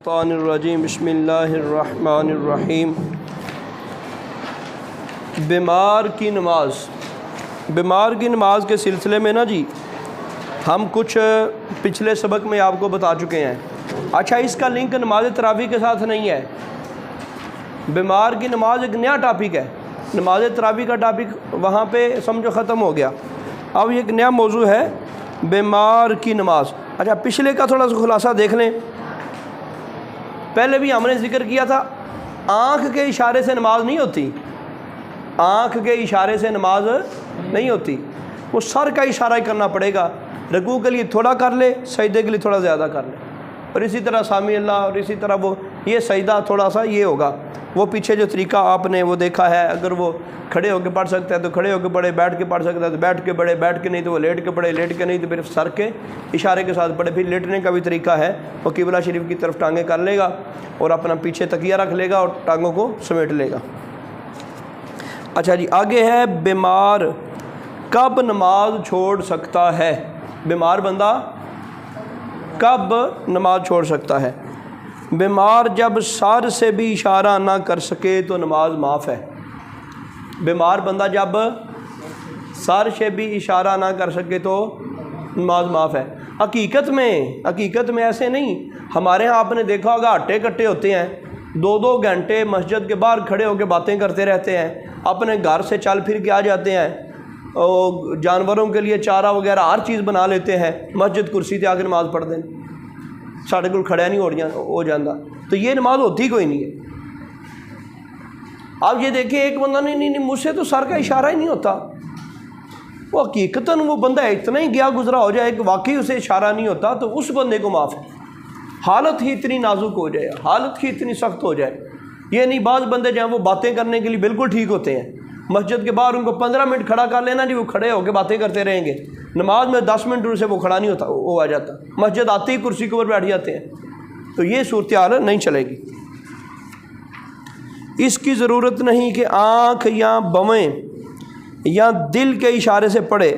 الرجیم بسم اللہ الرحمن الرحیم۔ بیمار کی نماز کے سلسلے میں نا جی ہم کچھ پچھلے سبق میں آپ کو بتا چکے ہیں۔ اچھا، اس کا لنک نماز تراویح کے ساتھ نہیں ہے۔ بیمار کی نماز ایک نیا ٹاپک ہے، نماز تراویح کا ٹاپک وہاں پہ سمجھو ختم ہو گیا۔ اب یہ ایک نیا موضوع ہے، بیمار کی نماز۔ اچھا، پچھلے کا تھوڑا سا خلاصہ دیکھ لیں۔ پہلے بھی ہم نے ذکر کیا تھا، آنکھ کے اشارے سے نماز نہیں ہوتی، آنکھ کے اشارے سے نماز نہیں ہوتی، وہ سر کا اشارہ ہی کرنا پڑے گا۔ رکوع کے لیے تھوڑا کر لے، سجدے کے لیے تھوڑا زیادہ کر لے، اور اسی طرح سامی اللہ، اور اسی طرح وہ یہ سجدہ تھوڑا سا یہ ہوگا۔ وہ پیچھے جو طریقہ آپ نے وہ دیکھا ہے، اگر وہ کھڑے ہو کے پڑھ سکتا ہے تو کھڑے ہو کے پڑھے، بیٹھ کے پڑھ سکتا ہے تو بیٹھ کے پڑھے، بیٹھ کے نہیں تو وہ لیٹ کے پڑھے، لیٹ کے نہیں تو پھر سر کے اشارے کے ساتھ پڑھے۔ پھر لیٹنے کا بھی طریقہ ہے، وہ قبلہ شریف کی طرف ٹانگیں کر لے گا اور اپنا پیچھے تکیہ رکھ لے گا اور ٹانگوں کو سمیٹ لے گا۔ اچھا جی، آگے ہے بیمار کب نماز چھوڑ سکتا ہے۔ بیمار بندہ کب نماز چھوڑ سکتا ہے؟ بیمار جب سر سے بھی اشارہ نہ کر سکے تو نماز معاف ہے۔ بیمار بندہ جب سر سے بھی اشارہ نہ کر سکے تو نماز معاف ہے۔ حقیقت میں ایسے نہیں۔ ہمارے ہاں آپ نے دیکھا ہوگا ہٹے کٹے ہوتے ہیں، 2 گھنٹے مسجد کے باہر کھڑے ہو کے باتیں کرتے رہتے ہیں، اپنے گھر سے چل پھر کے آ جاتے ہیں، اور جانوروں کے لیے چارہ وغیرہ ہر چیز بنا لیتے ہیں، مسجد کرسی تے آ کے نماز پڑھ دیں، ساڑھے کو کھڑیا نہیں ہو جاتا، تو یہ نماز ہوتی کوئی نہیں ہے۔ آپ یہ دیکھیں، ایک بندہ نہیں مجھ سے تو سر کا اشارہ ہی نہیں ہوتا، وہ حقیقتاً وہ بندہ اتنا ہی گیا گزرا ہو جائے کہ واقعی اسے اشارہ نہیں ہوتا، تو اس بندے کو معاف ہے۔ حالت ہی اتنی نازک ہو جائے، حالت ہی اتنی سخت ہو جائے، یہ نہیں بعض بندے جو ہیں وہ باتیں کرنے کے لیے بالکل ٹھیک ہوتے ہیں، مسجد کے باہر ان کو 15 منٹ کھڑا کر لینا جی، وہ کھڑے ہو کے باتیں کرتے رہیں گے، نماز میں 10 منٹ ان سے وہ کھڑا نہیں ہوتا، وہ آ جاتا، مسجد آتے ہی کرسی کے اوپر بیٹھ جاتے ہیں، تو یہ صورتحال نہیں چلے گی۔ اس کی ضرورت نہیں کہ آنکھ یا بویں یا دل کے اشارے سے پڑھے،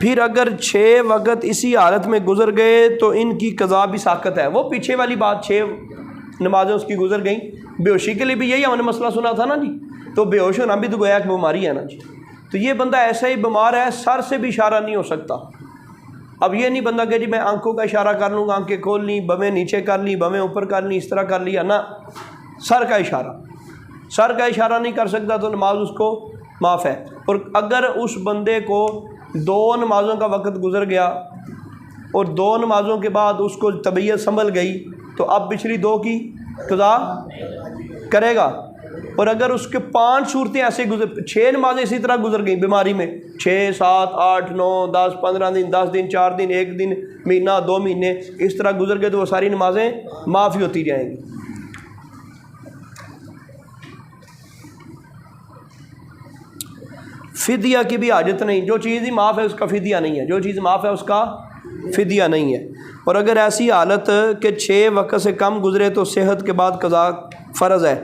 پھر اگر 6 وقت اسی حالت میں گزر گئے تو ان کی قضا بھی ساقط ہے۔ وہ پیچھے والی بات 6 نمازیں اس کی گزر گئیں، بے ہوشی کے لیے بھی یہی ہم نے مسئلہ سنا تھا نا جی، تو بے ہوش ہونا بھی تو گویا کہ بیماری ہے نا جی، تو یہ بندہ ایسا ہی بیمار ہے، سر سے بھی اشارہ نہیں ہو سکتا۔ اب یہ نہیں بندہ کہ جی میں آنکھوں کا اشارہ کر لوں گا، آنکھیں کھول لیں، بویں نیچے کر لی، بویں اوپر کر لی، اس طرح کر لیا، نہ، سر کا اشارہ نہیں کر سکتا تو نماز اس کو معاف ہے۔ اور اگر اس بندے کو 2 نمازوں کا وقت گزر گیا اور 2 نمازوں کے بعد اس کو طبیعت سنبھل گئی تو اب پچھلی 2 کی قضا کرے گا۔ اور اگر اس کے 5 صورتیں ایسے 6 نمازیں اسی طرح گزر گئیں بیماری میں، 6 7 8 9 10 15 دن، 10 دن، 4 دن، 1 دن، مہینہ، 2 مہینے اس طرح گزر گئے تو وہ ساری نمازیں معاف ہی ہوتی جائیں گی۔ فدیہ کی بھی حاجت نہیں، جو چیز ہی معاف ہے اس کا فدیہ نہیں ہے، جو چیز معاف ہے اس کا فدیہ نہیں ہے۔ اور اگر ایسی حالت کہ 6 وقت سے کم گزرے تو صحت کے بعد قضا فرض ہے،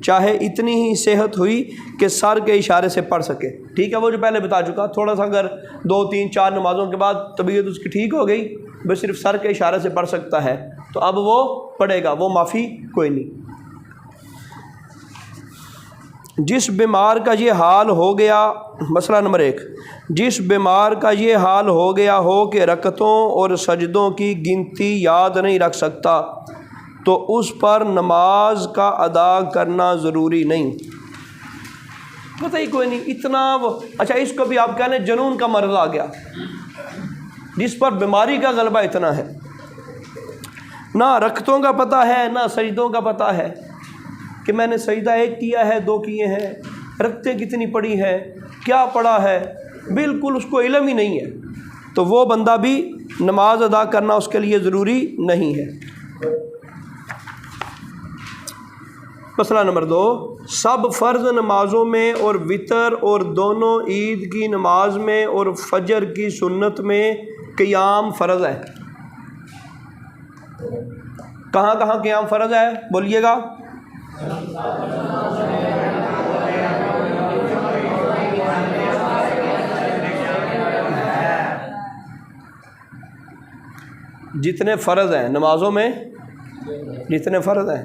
چاہے اتنی ہی صحت ہوئی کہ سر کے اشارے سے پڑھ سکے۔ ٹھیک ہے، وہ جو پہلے بتا چکا، تھوڑا سا اگر 2 3 4 نمازوں کے بعد طبیعت اس کی ٹھیک ہو گئی، بس صرف سر کے اشارے سے پڑھ سکتا ہے، تو اب وہ پڑھے گا، وہ معافی کوئی نہیں۔ جس بیمار کا یہ حال ہو گیا، مسئلہ نمبر 1، جس بیمار کا یہ حال ہو گیا ہو کہ رکعتوں اور سجدوں کی گنتی یاد نہیں رکھ سکتا تو اس پر نماز کا ادا کرنا ضروری نہیں۔ پتہ ہی کوئی نہیں اتنا وہ، اچھا اس کو بھی آپ کہنے جنون کا مرض آ گیا، جس پر بیماری کا غلبہ اتنا ہے، نہ رکعتوں کا پتہ ہے نہ سجدوں کا پتہ ہے کہ میں نے سجدہ 1 کیا ہے 2 کیے ہیں، رکعتیں کتنی پڑھی ہیں، کیا پڑھا ہے، بالکل اس کو علم ہی نہیں ہے، تو وہ بندہ بھی نماز ادا کرنا اس کے لیے ضروری نہیں ہے۔ مسئلہ نمبر 2، سب فرض نمازوں میں اور وتر اور دونوں عید کی نماز میں اور فجر کی سنت میں قیام فرض ہے۔ کہاں کہاں قیام فرض ہے بولیے گا؟ جتنے فرض ہیں نمازوں میں جتنے فرض ہیں،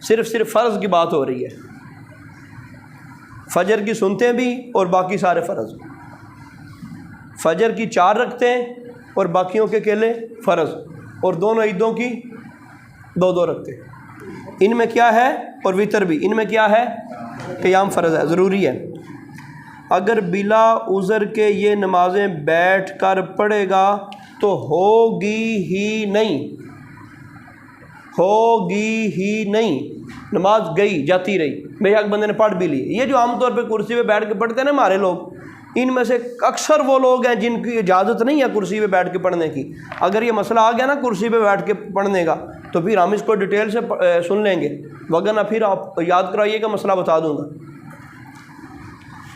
صرف فرض کی بات ہو رہی ہے. فجر کی سنتے بھی اور باقی سارے فرض. فجر کی 4 رکھتے ہیں اور باقیوں کے اکیلے فرض، اور دونوں عیدوں کی 2 رکھتے ہیں. ان میں کیا ہے؟ اور وطر بھی، ان میں کیا ہے؟ قیام فرض ہے، ضروری ہے. اگر بلا عذر کے یہ نمازیں بیٹھ کر پڑھے گا تو ہوگی ہی نہیں، نماز گئی جاتی رہی، بے شک بندے نے پڑھ بھی لی. یہ جو عام طور پہ کرسی پہ بیٹھ کے پڑھتے ہیں نا ہمارے لوگ، ان میں سے اکثر وہ لوگ ہیں جن کی اجازت نہیں ہے کرسی پہ بیٹھ کے پڑھنے کی. اگر یہ مسئلہ آ گیا نا کرسی پہ بیٹھ کے پڑھنے کا، تو پھر ہم اس کو ڈیٹیل سے سن لیں گے، وگرنہ پھر آپ یاد کرائیے گا، مسئلہ بتا دوں گا.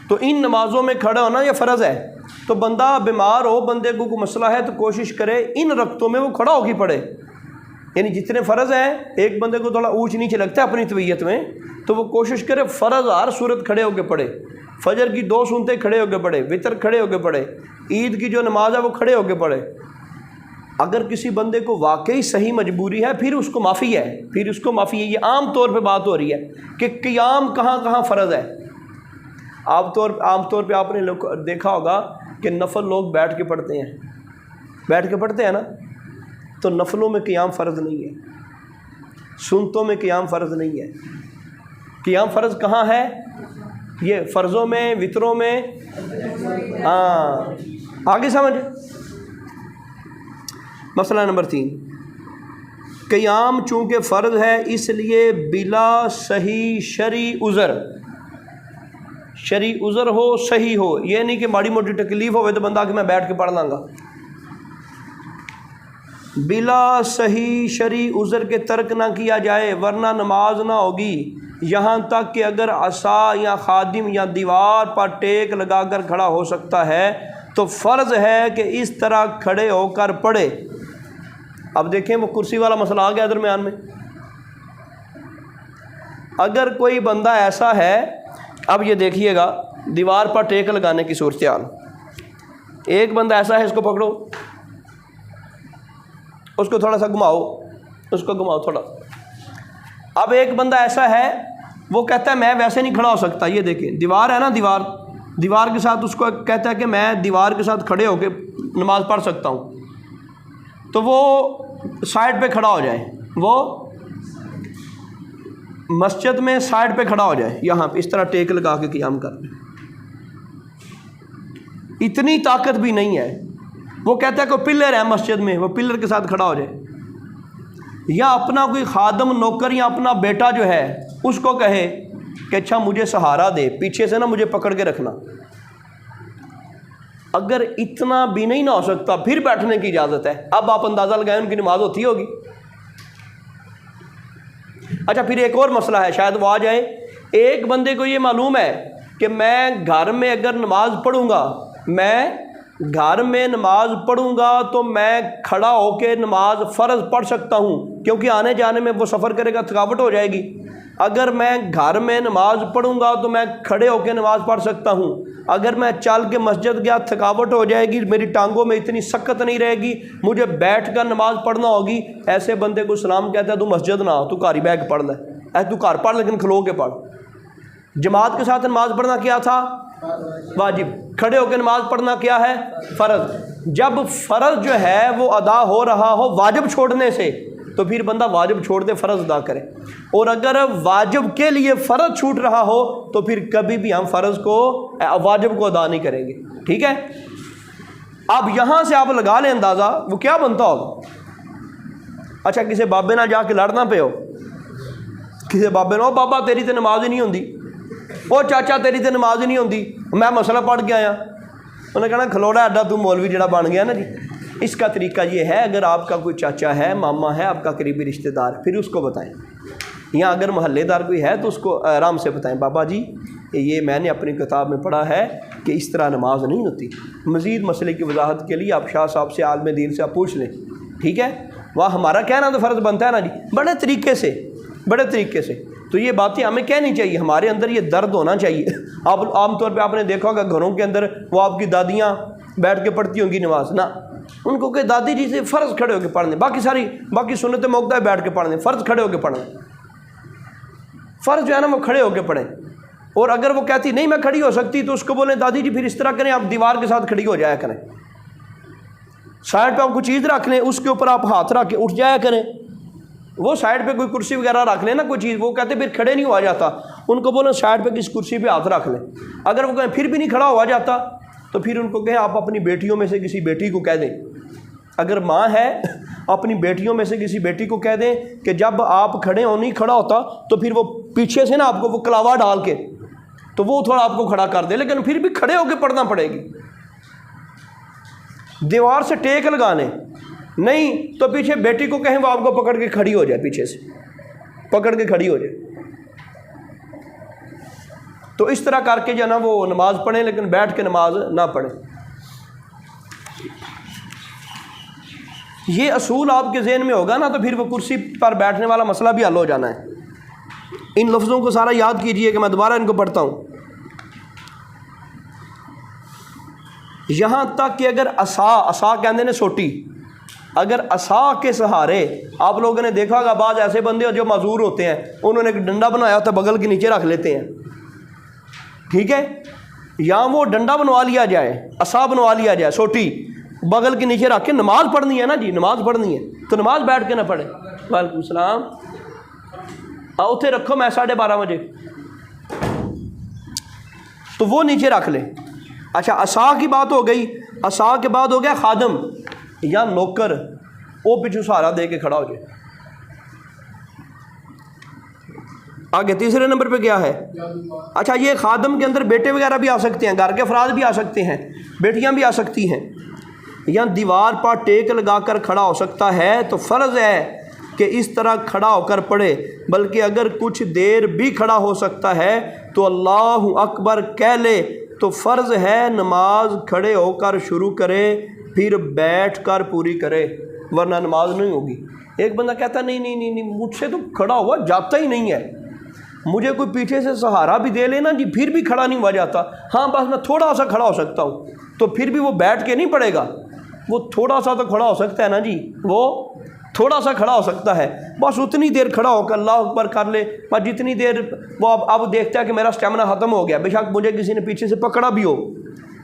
تو ان نمازوں میں کھڑا ہونا یہ فرض ہے. تو بندہ بیمار ہو، بندے کو کوئی مسئلہ ہے، تو کوشش کرے ان رکعتوں میں وہ کھڑا ہو کے پڑھے. یعنی جتنے فرض ہیں، ایک بندے کو تھوڑا اونچ نیچے لگتا ہے اپنی طبیعت میں، تو وہ کوشش کرے فرض ہر صورت کھڑے ہو کے پڑھے. فجر کی 2 سنتے کھڑے ہو کے پڑھے، وطر کھڑے ہو کے پڑھے، عید کی جو نماز ہے وہ کھڑے ہو کے پڑھے. اگر کسی بندے کو واقعی صحیح مجبوری ہے، پھر اس کو معافی ہے، یہ عام طور پہ بات ہو رہی ہے کہ قیام کہاں فرض ہے. عام طور پہ آپ نے دیکھا ہوگا کہ نفل لوگ بیٹھ کے پڑھتے ہیں نا، تو نفلوں میں قیام فرض نہیں ہے، سنتوں میں قیام فرض نہیں ہے. قیام فرض کہاں ہے؟ یہ فرضوں میں، وطروں میں. آگے سمجھ. مسئلہ نمبر 3، قیام چونکہ فرض ہے اس لیے بلا صحیح شرعی عذر ہو، صحیح ہو. یہ نہیں کہ ماڑی موٹی تکلیف ہوئے تو بندہ کہ میں بیٹھ کے پڑھ لوں گا. بلا صحیح شرعی عذر کے ترک نہ کیا جائے، ورنہ نماز نہ ہوگی. یہاں تک کہ اگر عصا یا خادم یا دیوار پر ٹیک لگا کر کھڑا ہو سکتا ہے تو فرض ہے کہ اس طرح کھڑے ہو کر پڑھے. اب دیکھیں وہ کرسی والا مسئلہ آ گیا درمیان میں. اگر کوئی بندہ ایسا ہے، اب یہ دیکھیے گا دیوار پر ٹیک لگانے کی صورتحال. ایک بندہ ایسا ہے، اس کو پکڑو، اس کو تھوڑا سا گھماؤ تھوڑا. اب ایک بندہ ایسا ہے، وہ کہتا ہے میں ویسے نہیں کھڑا ہو سکتا. یہ دیکھیں دیوار ہے نا، دیوار کے ساتھ اس کو کہتا ہے کہ میں دیوار کے ساتھ کھڑے ہو کے نماز پڑھ سکتا ہوں. تو وہ سائڈ پہ کھڑا ہو جائے، وہ مسجد میں سائڈ پہ کھڑا ہو جائے، یہاں پہ اس طرح ٹیک لگا کے قیام کر لے. اتنی طاقت بھی نہیں ہے. وہ کہتا ہے کہ پلر ہے مسجد میں، وہ پلر کے ساتھ کھڑا ہو جائے. یا اپنا کوئی خادم، نوکر یا اپنا بیٹا جو ہے اس کو کہے کہ اچھا مجھے سہارا دے، پیچھے سے نا مجھے پکڑ کے رکھنا. اگر اتنا بھی نہیں نہ ہو سکتا پھر بیٹھنے کی اجازت ہے. اب آپ اندازہ لگائیں ان کی نماز ہوتی ہوگی. اچھا پھر ایک اور مسئلہ ہے، شاید وہ آ جائے. ایک بندے کو یہ معلوم ہے کہ میں گھر میں اگر نماز پڑھوں گا تو میں کھڑا ہو کے نماز فرض پڑھ سکتا ہوں، کیونکہ آنے جانے میں وہ سفر کرے گا، تھکاوٹ ہو جائے گی. اگر میں گھر میں نماز پڑھوں گا تو میں کھڑے ہو کے نماز پڑھ سکتا ہوں. اگر میں چل کے مسجد گیا، تھکاوٹ ہو جائے گی، میری ٹانگوں میں اتنی سکت نہیں رہے گی، مجھے بیٹھ کر نماز پڑھنا ہوگی. ایسے بندے کو اسلام کہتا ہے تو مسجد نہ آ، تو گھر ہی بیٹھ کے پڑھ لے. تو گھر پڑھ لیکن کھلو کے پڑھ. جماعت کے ساتھ نماز پڑھنا کیا تھا؟ واجب. کھڑے ہو کے نماز پڑھنا کیا ہے؟ فرض. جب فرض جو ہے وہ ادا ہو رہا ہو واجب چھوڑنے سے، تو پھر بندہ واجب چھوڑ دے، فرض ادا کرے. اور اگر واجب کے لیے فرض چھوٹ رہا ہو تو پھر کبھی بھی ہم واجب کو ادا نہیں کریں گے. ٹھیک ہے. اب یہاں سے آپ لگا لیں اندازہ وہ کیا بنتا ہوگا. اچھا کسی بابے نہ جا کے لڑنا پہ ہو، کسی بابے نے، او بابا تیری تے نماز ہی نہیں ہوندی، او چاچا تیری تے نماز ہی نہیں ہوندی، میں مسئلہ پڑھ کے آیا. انہوں نے کہنا کھلوڑا ایڈا تو مولوی جڑا بن گیا نا جی. اس کا طریقہ یہ ہے، اگر آپ کا کوئی چاچا ہے، ماما ہے، آپ کا قریبی رشتہ دار، پھر اس کو بتائیں. یا اگر محلے دار کوئی ہے تو اس کو آرام سے بتائیں، بابا جی یہ میں نے اپنی کتاب میں پڑھا ہے کہ اس طرح نماز نہیں ہوتی. مزید مسئلے کی وضاحت کے لیے آپ شاہ صاحب سے، عالم دین سے آپ پوچھ لیں. ٹھیک ہے. وہاں ہمارا کہنا تو فرض بنتا ہے نا جی، بڑے طریقے سے. تو یہ باتیں ہمیں کہنی چاہیے، ہمارے اندر یہ درد ہونا چاہیے. آپ عام طور پہ آپ نے دیکھا ہوگا گھروں کے اندر وہ آپ کی دادیاں بیٹھ کے پڑھتی ہوں گی نماز، نہ ان کو کہ دادی جی سے فرض کھڑے ہو کے پڑھنے، باقی سنت موقع ہے بیٹھ کے پڑھنے، فرض کھڑے ہو کے پڑھنے، فرض جو ہے نا وہ کھڑے ہو کے پڑھیں۔ اور اگر وہ کہتی نہیں میں کھڑی ہو سکتی تو اس کو بولیں دادی جی پھر اس طرح کریں، آپ دیوار کے ساتھ کھڑی ہو جایا کریں، سائڈ پہ آپ کو چیز رکھ لیں، اس کے اوپر آپ ہاتھ رکھ کے اٹھ جایا کریں۔ وہ سائڈ پہ کوئی کرسی وغیرہ رکھ لیں نا کوئی چیز، وہ کہتے پھر کھڑے نہیں ہوا جاتا، ان کو بولیں سائڈ پہ کسی کرسی پہ ہاتھ رکھ لیں۔ اگر وہ کہیں پھر بھی نہیں کھڑا ہوا جاتا تو پھر ان کو کہیں آپ اپنی بیٹیوں میں سے کسی بیٹی کو کہہ دیں، اگر ماں ہے اپنی بیٹیوں میں سے کسی بیٹی کو کہہ دیں کہ جب آپ کھڑے ہو نہیں کھڑا ہوتا تو پھر وہ پیچھے سے نا آپ کو وہ کلاوا ڈال کے تو وہ تھوڑا آپ کو کھڑا کر دے، لیکن پھر بھی کھڑے ہو کے پڑھنا پڑے گی۔ دیوار سے ٹیک لگانے نہیں تو پیچھے بیٹی کو کہیں وہ آپ کو پکڑ کے کھڑی ہو جائے، پیچھے سے پکڑ کے کھڑی ہو جائے۔ تو اس طرح کر کے جو ہے نا وہ نماز پڑھیں، لیکن بیٹھ کے نماز نہ پڑھیں۔ یہ اصول آپ کے ذہن میں ہوگا نا تو پھر وہ کرسی پر بیٹھنے والا مسئلہ بھی حل ہو جانا ہے۔ ان لفظوں کو سارا یاد کیجئے کہ میں دوبارہ ان کو پڑھتا ہوں۔ یہاں تک کہ اگر عصا کہتے ہیں سوٹی، اگر عصا کے سہارے، آپ لوگوں نے دیکھا ہوگا بعض ایسے بندے جو معذور ہوتے ہیں انہوں نے ایک ڈنڈا بنایا ہوتا ہے بغل کے نیچے رکھ لیتے ہیں، ٹھیک ہے، یا وہ ڈنڈا بنوا لیا جائے، عصا بنوا لیا جائے، سوٹی بغل کے نیچے رکھ کے نماز پڑھنی ہے نا جی، نماز پڑھنی ہے تو نماز بیٹھ کے نہ پڑھے۔ وعلیکم السلام، اتنے رکھو، میں 12:30 بجے، تو وہ نیچے رکھ لے۔ اچھا عصا کی بات ہو گئی، عصا کے بعد ہو گیا خادم یا نوکر، وہ پیچھے سہارا دے کے کھڑا ہو جائے۔ آگے تیسرے نمبر پہ کیا ہے؟ اچھا یہ خادم کے اندر بیٹے وغیرہ بھی آ سکتے ہیں، گھر کے افراد بھی آ سکتے ہیں، بیٹیاں بھی آ سکتی ہیں، یا دیوار پر ٹیک لگا کر کھڑا ہو سکتا ہے تو فرض ہے کہ اس طرح کھڑا ہو کر پڑھے، بلکہ اگر کچھ دیر بھی کھڑا ہو سکتا ہے تو اللہ اکبر کہہ لے تو فرض ہے نماز کھڑے ہو کر شروع کرے، پھر بیٹھ کر پوری کرے، ورنہ نماز نہیں ہوگی۔ ایک بندہ کہتا نہیں مجھ سے تو کھڑا ہوا جاتا ہی نہیں ہے، مجھے کوئی پیچھے سے سہارا بھی دے لینا جی پھر بھی کھڑا نہیں ہوا جاتا، ہاں بس میں تھوڑا سا کھڑا ہو سکتا ہوں، تو پھر بھی وہ بیٹھ کے نہیں پڑے گا، وہ تھوڑا سا تو کھڑا ہو سکتا ہے نا جی، وہ تھوڑا سا کھڑا ہو سکتا ہے، بس اتنی دیر کھڑا ہو کر اللہ اکبر کر لے، بس جتنی دیر وہ اب دیکھتا ہے کہ میرا اسٹیمنا ختم ہو گیا، بے شک مجھے کسی نے پیچھے سے پکڑا بھی ہو،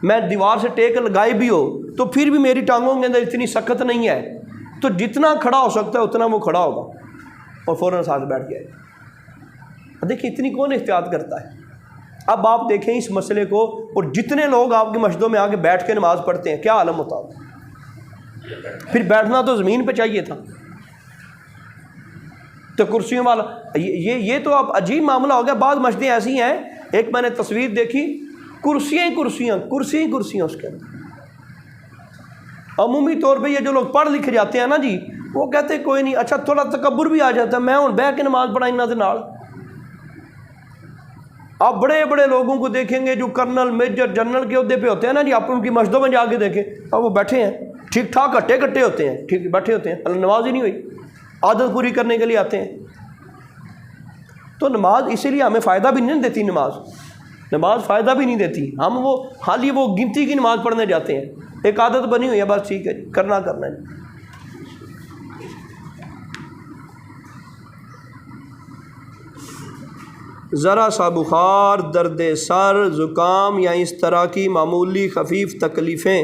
میں دیوار سے ٹیک لگائی بھی ہو، تو پھر بھی میری ٹانگوں کے اندر اتنی سخت نہیں ہے، تو جتنا کھڑا ہو سکتا ہے اتنا وہ کھڑا ہوگا اور فوراً ساتھ بیٹھ جائے گا۔ دیکھیں اتنی کون احتیاط کرتا ہے؟ اب آپ دیکھیں اس مسئلے کو، اور جتنے لوگ آپ کی مسجدوں میں آ کے بیٹھ کے نماز پڑھتے ہیں کیا عالم ہوتا ہے؟ پھر بیٹھنا تو زمین پہ چاہیے تھا، تو کرسیوں والا یہ تو اب عجیب معاملہ ہو گیا۔ بعض مسجدیں ایسی ہیں، ایک میں نے تصویر دیکھی، کرسیاں اس کے اندر۔ عمومی طور پہ یہ جو لوگ پڑھ لکھ جاتے ہیں نا جی، وہ کہتے کوئی نہیں، اچھا تھوڑا تکبر بھی آ جاتا ہے، میں ہوں بیٹھ کے نماز پڑھائی نہ دے نال۔ آپ بڑے بڑے لوگوں کو دیکھیں گے جو کرنل میجر جنرل کے عہدے پہ ہوتے ہیں نا جی، آپ ان کی مسجدوں میں جا کے دیکھیں، اب وہ بیٹھے ہیں ٹھیک ٹھاک کٹے ہوتے ہیں، ٹھیک بیٹھے ہوتے ہیں، نماز ہی نہیں ہوئی، عادت پوری کرنے کے لیے آتے ہیں۔ تو نماز اسی لیے ہمیں فائدہ بھی نہیں دیتی، نماز فائدہ بھی نہیں دیتی، ہم وہ خالی وہ گنتی کی نماز پڑھنے جاتے ہیں، ایک عادت بنی ہوئی ہے، بس ٹھیک ہے کرنا ہے۔ ذرا سا بخار، درد سر، زکام یا اس طرح کی معمولی خفیف تکلیفیں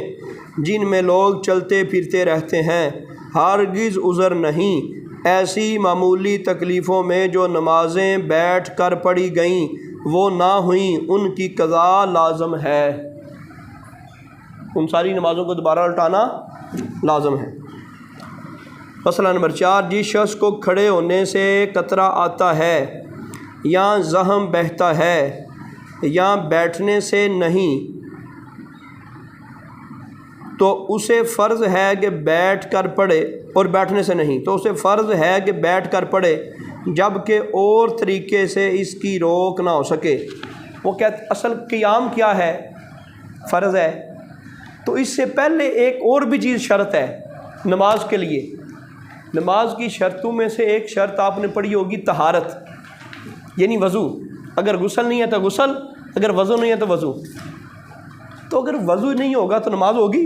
جن میں لوگ چلتے پھرتے رہتے ہیں ہرگز عذر نہیں۔ ایسی معمولی تکلیفوں میں جو نمازیں بیٹھ کر پڑھی گئیں وہ نہ ہوئیں، ان کی قضا لازم ہے، ان ساری نمازوں کو دوبارہ لٹانا لازم ہے۔ مسئلہ نمبر 4، جس شخص کو کھڑے ہونے سے قطرہ آتا ہے یا زخم بہتا ہے یا بیٹھنے سے نہیں تو اسے فرض ہے کہ بیٹھ کر پڑھے، اور بیٹھنے سے نہیں تو اسے فرض ہے کہ بیٹھ کر پڑھے، جبکہ اور طریقے سے اس کی روک نہ ہو سکے۔ وہ کہتے اصل قیام کیا ہے؟ فرض ہے، تو اس سے پہلے ایک اور بھی چیز شرط ہے نماز کے لیے۔ نماز کی شرطوں میں سے ایک شرط آپ نے پڑھی ہوگی طہارت، یعنی وضو۔ اگر غسل نہیں ہے تو غسل، اگر وضو نہیں ہے تو وضو۔ تو اگر وضو نہیں ہوگا تو نماز ہوگی؟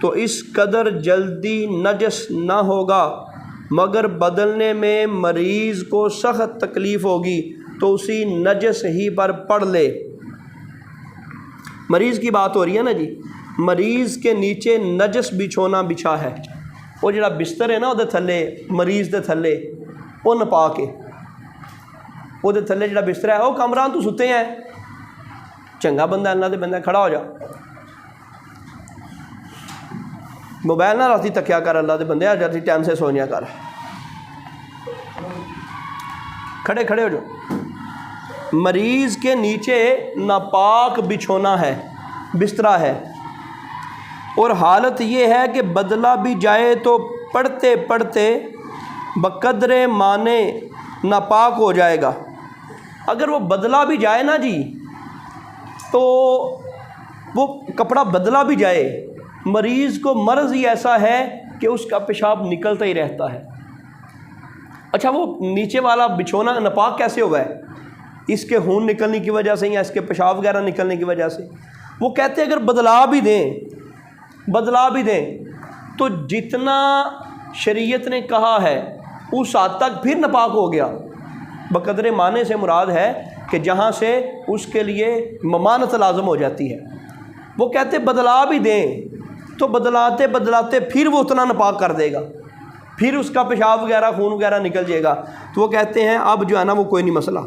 تو اس قدر جلدی نجس نہ ہوگا، مگر بدلنے میں مریض کو سخت تکلیف ہوگی تو اسی نجس ہی پر پڑھ لے۔ مریض کی بات ہو رہی ہے نا جی، مریض کے نیچے نجس بچھونا بچھا ہے، وہ جڑا بستر ہے نا وہ تھلے مریض دے تھلے وہ نپا کے وہ تھلے جڑا بستر ہے وہ کمران تو ستے ہیں، چنگا بندہ اللہ دے بندہ کھڑا ہو جا، موبائل نہ راتی تکیا کر، اللہ دے بندے راتی ٹائم سے سونیا کر، کھڑے کھڑے ہو جاؤ۔ مریض کے نیچے ناپاک بچھونا ہے، بسترا ہے، اور حالت یہ ہے کہ بدلا بھی جائے تو پڑھتے پڑھتے بقدر مانے ناپاک ہو جائے گا۔ اگر وہ بدلا بھی جائے نا جی، تو وہ کپڑا بدلا بھی جائے، مریض کو مرض ہی ایسا ہے کہ اس کا پیشاب نکلتا ہی رہتا ہے۔ اچھا وہ نیچے والا بچھونا ناپاک کیسے ہوا ہے؟ اس کے خون نکلنے کی وجہ سے یا اس کے پیشاب وغیرہ نکلنے کی وجہ سے۔ وہ کہتے ہیں اگر بدلا بھی دیں تو جتنا شریعت نے کہا ہے اس حد تک پھر ناپاک ہو گیا۔ بقدر معنی سے مراد ہے کہ جہاں سے اس کے لیے ممانت لازم ہو جاتی ہے۔ وہ کہتے بدلا بھی دیں تو بدلاتے بدلاتے پھر وہ اتنا ناپاک کر دے گا، پھر اس کا پیشاب وغیرہ خون وغیرہ نکل جائے گا، تو وہ کہتے ہیں اب جو ہے نا وہ کوئی نہیں مسئلہ۔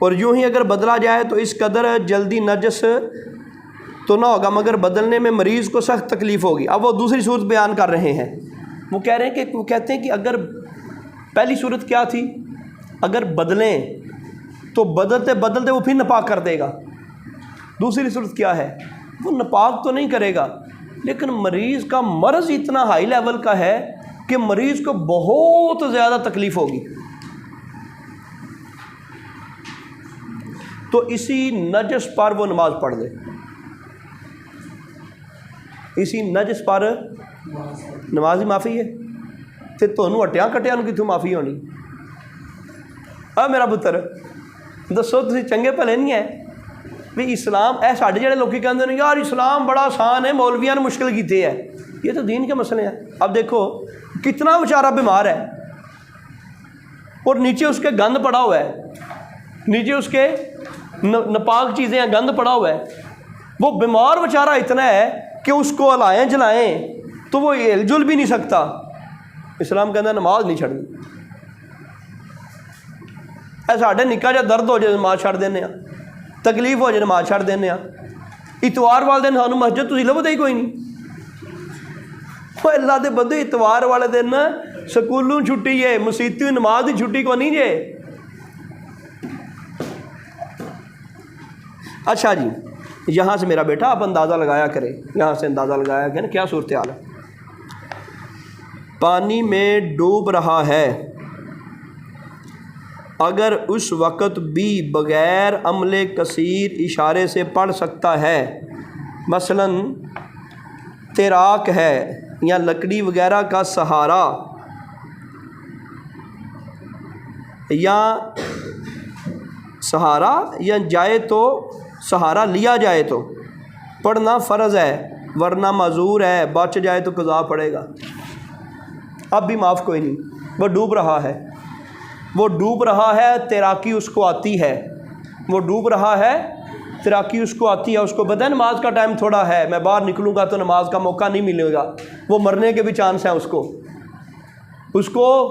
اور یوں ہی اگر بدلا جائے تو اس قدر جلدی نجس تو نہ ہوگا، مگر بدلنے میں مریض کو سخت تکلیف ہوگی۔ اب وہ دوسری صورت بیان کر رہے ہیں، وہ کہتے ہیں کہ اگر پہلی صورت کیا تھی، اگر بدلیں تو بدلتے بدلتے وہ پھر ناپاک کر دے گا۔ دوسری صورت کیا ہے، وہ ناپاک تو نہیں کرے گا لیکن مریض کا مرض اتنا ہائی لیول کا ہے کہ مریض کو بہت زیادہ تکلیف ہوگی، تو اسی نجس پر وہ نماز پڑھ دے، اسی نجس پر نماز ہی معافی ہے۔ تے تھانوں ہٹیا کٹیا نوں کتوں معافی ہونی؟ میرا پتر دسو تسی چنگے بھلے نہیں ہے بھی اسلام اے ساڈے جڑے لوکی کہندے نے یار اسلام بڑا آسان ہے، مولویاں نے مشکل کیتے ہیں، یہ تو دین کے مسئلے ہیں۔ اب دیکھو کتنا بیچارہ بیمار ہے اور نیچے اس کے گند پڑا ہوا ہے، نیچے اس کے ناپاک چیزیں ہیں، گند پڑا ہوا ہے، وہ بیمار بیچارہ اتنا ہے کہ اس کو ہلائیں جلائیں تو وہ ہل جل بھی نہیں سکتا۔ اسلام کہنا نماز نہیں چھڑنی، اے ساڈے نکا جا درد ہو جائے نماز چھڑ دینے ہاں، تکلیف ہو جائے نماز چھڑ دینے ہاں۔ اتوار والے دن سانوں مسجد تسی لبھدے ہی کوئی نہیں، وہ اللہ دے بندے اتوار والے دن سکولوں چھٹی ہے، مسیتوں نماز دی چھٹی کو نہیں جے۔ اچھا جی، یہاں سے میرا بیٹا آپ اندازہ لگایا کرے، یہاں سے اندازہ لگایا کہ کیا صورتحال ہے۔ پانی میں ڈوب رہا ہے، اگر اس وقت بھی بغیر عمل کثیر اشارے سے پڑھ سکتا ہے، مثلا تیراک ہے یا لکڑی وغیرہ کا سہارا جائے تو سہارا لیا جائے تو پڑھنا فرض ہے، ورنہ معذور ہے، بچ جائے تو قضا پڑے گا۔ اب بھی معاف کوئی نہیں، وہ ڈوب رہا ہے، تیراکی اس کو آتی ہے، تیراکی اس کو آتی ہے، اس کو پتہ ہے نماز کا ٹائم تھوڑا ہے، میں باہر نکلوں گا تو نماز کا موقع نہیں ملے گا، وہ مرنے کے بھی چانس ہیں، اس کو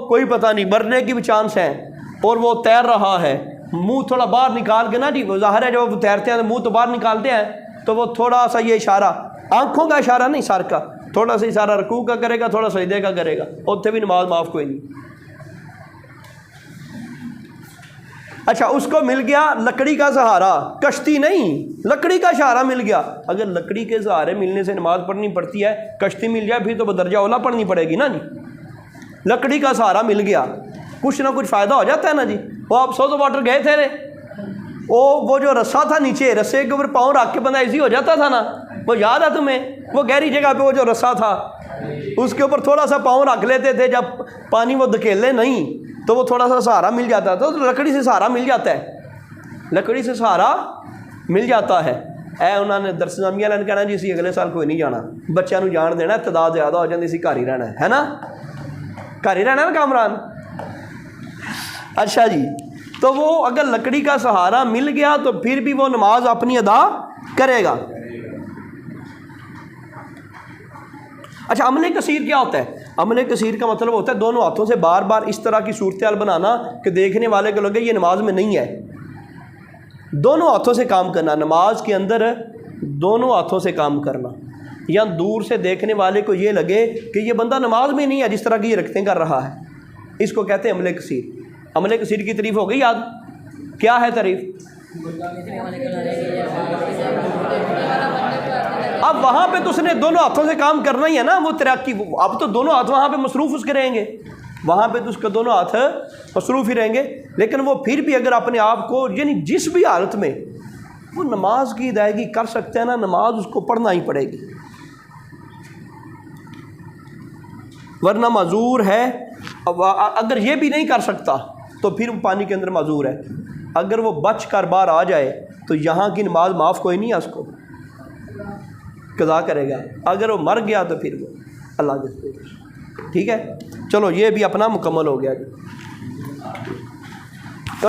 کوئی پتہ نہیں، مرنے کی بھی چانس ہیں، اور وہ تیر رہا ہے، منہ تھوڑا باہر نکال کے نا جی، وہ ظاہر ہے جب وہ تیرتے ہیں تو منہ تو باہر نکالتے ہیں، تو وہ تھوڑا سا یہ اشارہ، آنکھوں کا اشارہ نہیں، سر کا تھوڑا سا اشارہ رکوع کا کرے گا، تھوڑا سجدے کا کرے گا، اتنے بھی نماز معاف کوئی نہیں۔ اچھا اس کو مل گیا لکڑی کا سہارا، کشتی نہیں، لکڑی کا سہارا مل گیا۔ اگر لکڑی کے سہارے ملنے سے نماز پڑھنی پڑتی ہے، کشتی مل جائے پھر تو بدرجہ اولا پڑھنی پڑے گی نا جی۔ لکڑی کا سہارا مل گیا، کچھ نہ کچھ فائدہ ہو جاتا ہے نا جی۔ وہ آپ سوز واٹر گئے تھے وہ جو رسا تھا نیچے، رسے کے اوپر پاؤں رکھ کے بندہ ایزی ہو جاتا تھا نا، وہ یاد ہے تمہیں؟ وہ گہری جگہ پہ وہ جو رسا تھا اس کے اوپر تھوڑا سا پاؤں رکھ لیتے تھے، جب پانی وہ دھکیلے نہیں تو وہ تھوڑا سا سہارا مل جاتا تھا۔ تو لکڑی سے سہارا مل جاتا ہے، لکڑی سے سہارا مل جاتا ہے۔ اے انہوں نے درسنامیا والے کہنا جی اسی اگلے سال کوئی نہیں جانا، بچوں کو جان دینا، تعداد زیادہ ہو جاتی، اسی گھر ہی رہنا ہے نا، گھر ہی رہنا نا کامران۔ اچھا جی، تو وہ اگر لکڑی کا سہارا مل گیا تو پھر بھی وہ نماز اپنی ادا کرے گا۔ اچھا، عمل کثیر کیا ہوتا ہے؟ عمل کثیر کا مطلب ہوتا ہے دونوں ہاتھوں سے بار بار اس طرح کی صورتحال بنانا کہ دیکھنے والے کو لگے یہ نماز میں نہیں ہے، دونوں ہاتھوں سے کام کرنا، نماز کے اندر دونوں ہاتھوں سے کام کرنا، یا دور سے دیکھنے والے کو یہ لگے کہ یہ بندہ نماز میں نہیں ہے جس طرح کی یہ رکھتے کر رہا ہے، اس کو کہتے ہیں عمل کثیر۔ عمل کثیر کی تعریف ہو گئی یاد؟ کیا ہے تعریف؟ اب وہاں پہ تو اس نے دونوں ہاتھوں سے کام کرنا ہی ہے نا، وہ ترقی، اب تو دونوں ہاتھ وہاں پہ مصروف اس کے رہیں گے، وہاں پہ تو اس کے دونوں ہاتھ مصروف ہی رہیں گے، لیکن وہ پھر بھی اگر اپنے آپ کو یعنی جس بھی حالت میں وہ نماز کی ادائیگی کر سکتے ہیں نا، نماز اس کو پڑھنا ہی پڑے گی، ورنہ معذور ہے۔ اگر یہ بھی نہیں کر سکتا تو پھر وہ پانی کے اندر معذور ہے، اگر وہ بچ کر باہر آ جائے تو یہاں کی نماز معاف کوئی نہیں ہے، اس کو قضا کرے گا، اگر وہ مر گیا تو پھر وہ اللہ کے، ٹھیک ہے۔ چلو یہ بھی اپنا مکمل ہو گیا جی۔